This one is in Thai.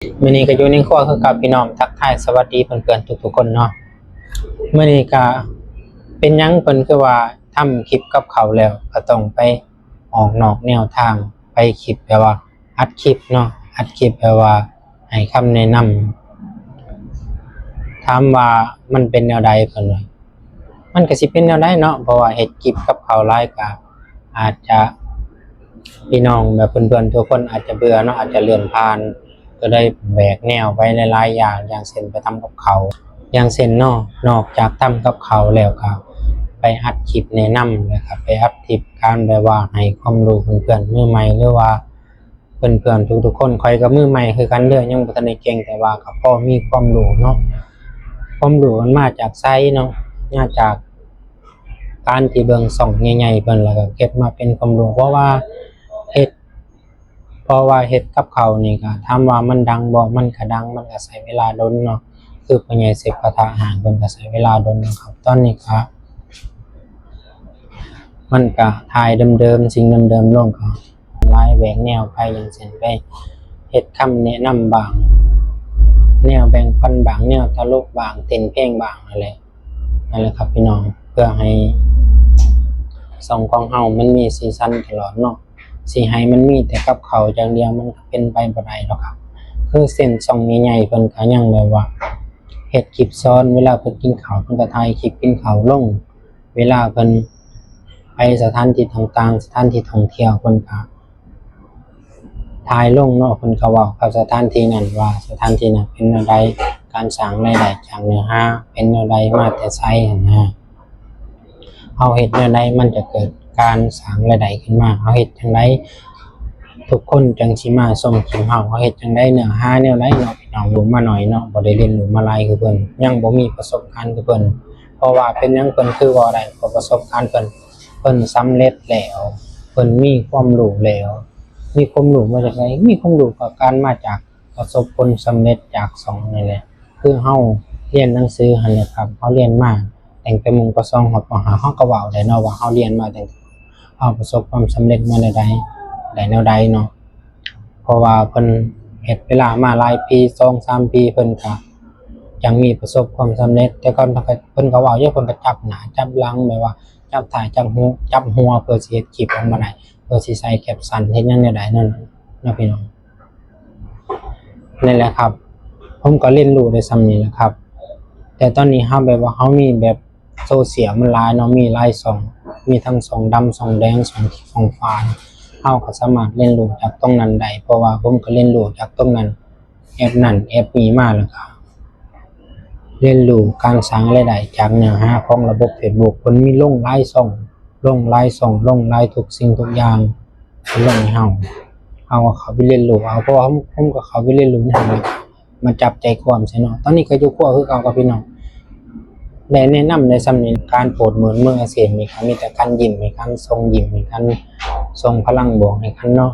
มื้อนี้ก็อยู่ในครัวคือกับพี่น้องทักทายสวัสดีเพื่อนๆทุกๆคนเนาะมื้อนี้ก็เป็นหยังเพิ่นคือว่าทำคลิปกับเขาแล้วก็ต้องไปออกนอกแนวทางไปคลิปแปลว่าอัดคลิปเนาะอัดคลิปแปลว่าให้คำแนะนำถามว่ามันเป็นแนวใดเพิ่นว่ามันก็สิเป็นแนวใดเนาะเพราะว่าเฮ็ดคลิปกับเขาหลายก็อาจจะพี่น้องแบบเพื่อนๆทุกคนอาจจะเบื่อเนาะอาจจะเลื่อนผ่านก็ได้แบกแนวไปหลายๆอย่างเช่นไปทำกับเขาอย่างเช่นนอกจากทำกับเขาแล้วก็ไปอัดคลิปแนะนำนะครับไปอัดคลิปการแบบว่าให้ความรู้เพื่อนๆมือใหม่หรือว่าเพื่อนๆทุกๆคนคอยกับมือใหม่คือกันเด้อยังบ่ทันได้เก่งแต่ว่าก็พอมีความรู้เนาะความรู้มันมาจากไสเนาะมาจากการที่เบิ่งช่องใหญ่ๆเพิ่นแล้วก็เก็บมาเป็นความรู้เพราะว่าเฮ็ดกับเขานี่ก็ถามว่ามันดังบ่มันก็ดังมันก็ใช้เวลาดนเนาะคือพ่อใหญ่เสกกระทะห่างเพิ่นก็ใช้เวลาดนเนาะครับตอนนี้ก็มันก็ถ่ายเดิมๆสิ่งเดิมๆลงก็หลายแหวกแนวไปอย่างเช่นไปเฮ็ดคำแนะนำบางแนวแบ่งปันบางแนวตลกบางเต้นเพลงบางนั่นแหละครับพี่น้องเพื่อให้ช่องของเฮามันมีสีสันตลอดเนาะสิให้มันมีแต่กับเขาอย่างเดียวมันก็เป็นไปบ่ได้หรอกครับคือเส้นช่องใหญ่ๆเพิ่นก็ยังแบบว่าเฮ็ดคลิปสอนเวลาเพิ่นกินข้าวเพิ่นก็ถ่ายคลิปกินข้าวลงเวลาเพิ่นไปสถานที่ต่างๆสถานที่ท่องเที่ยวเพิ่นก็ถ่ายลงเนาะเพิ่นก็เว้ากับสถานที่นั้นว่าสถานที่นั้นเป็นแนวใดการสร้างรายได้จากเนื้อหาเป็นแนวใดมาแต่ไสหั่นนะเฮาเฮ็ดแนวใดมันจะเกิดการสร้างรายได้ขึ้นมาเฮาเฮ็ดจังไดทุกคนจังสิมาส่งคลิปเฮาเฮ็ดจังไดเนื้อหาแนวใดเนาะพี่น้องรู้มาหน่อยเนาะบ่ได้เรียนรู้มาหลายคือเพิ่นยังบ่มีประสบการณ์คือเพิ่นเพราะว่าเป็นหยังเพิ่นคือบ่ได้เพราะประสบการณ์เพิ่นสำเร็จแล้วเพิ่นมีความรู้แล้วมีความรู้มาจากไหนมีความรู้กับการมาจากประสบผลสำเร็จจากสองนี่แหละคือเฮาเรียนหนังสือหั่นแหละครับเฮาเรียนมาตั้งแต่ม.ป. 2 ฮอดป. 5เฮาก็เว้าได้เนาะว่าเฮาเรียนมาตั้งเฮาประสบความสำเร็จมาได้แนวใดเนาะเพราะว่าเพิ่นเฮ็ดเวลามาหลายปี 2-3 ปีเพิ่นก็ยังมีประสบความสำเร็จแต่ก่อนเพิ่นก็เว้าอยู่เพิ่นก็จับหน้าจับหลังแบบว่าจับท้ายจับหัวเพื่อสิเฮ็ดคลิปออกมาได้เพื่อสิใส่แคปชั่นเฮ็ดหยังแนวใดนั่นเนาะพี่น้องนั่นแหละครับผมก็เรียนรู้ได้ส่ำนี้แหละครับแต่ตอนนี้เฮาแบบว่าเฮามีแบบโซเชียลมันหลายเนาะมีหลายช่องมีทั้งช่องดำช่องแดงช่องฟ้าเฮาก็สามารถเรียนรู้จากตรงนั้นได้เพราะว่าผมก็เรียนรู้จากตรงนั้นแอปนั้นแอปนี้มาแล้วก็เรียนรู้การสร้างรายได้จากเนื้อหาของระบบ Facebook เพิ่นมีลงหลายช่องลงหลายทุกสิ่งทุกอย่างลงให้เฮาก็เข้าไปเรียนรู้เอาเพราะว่าผมก็เข้าไปเรียนรู้นั่นแหละมาจับใจความใช่เนาะตอนนี้ก็อยู่ครัวคือเก่ากับพี่น้องได้แนะนำในส่ำนี้การโปรดเหมือนมืออาเซียนมีแต่การยิ้มมีการส่งยิ้มมีการส่งพลังบวกให้กันเนาะ